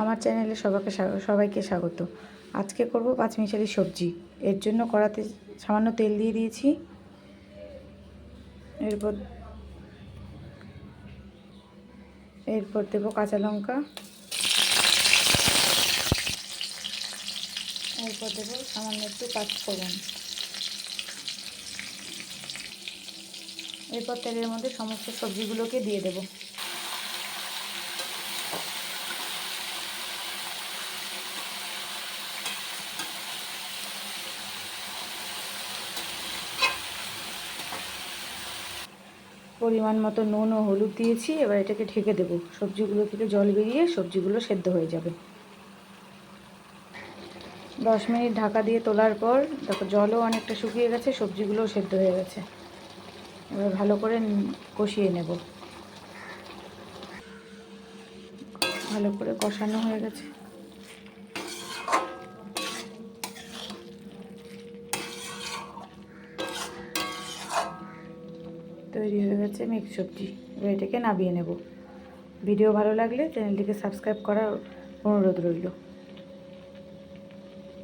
আমার চ্যানেলে সবাইকে স্বাগত। আজকে করব পাঁচমিশালি সবজি। এর জন্য কড়াতে সামান্য তেল দিয়ে দিয়েছি। এরপর দেব কাঁচা লঙ্কা, এরপর দেব সামান্য একটু পাঁচফোড়ন। এরপর তেলের মধ্যে সমস্ত সবজিগুলোকে দিয়ে দেব। পরিমাণ মতো নুন ও হলুদ দিয়েছি। এবার এটাকে ঢেকে দেব। সবজিগুলো থেকে জল বেরিয়ে সবজিগুলো সেদ্ধ হয়ে যাবে। 10 মিনিট ঢাকা দিয়ে তোলার পর দেখো জলও অনেকটা শুকিয়ে গেছে, সবজিগুলোও সেদ্ধ হয়ে গেছে। এবার ভালো করে কষিয়ে নেব। ভালো করে কষানো হয়ে গেছে। তৈরি হয়ে গেছে মিক্স সবজি। এবার এটাকে নামিয়ে নেব। ভিডিও ভালো লাগলে চ্যানেলটিকে সাবস্ক্রাইব করার অনুরোধ রইল।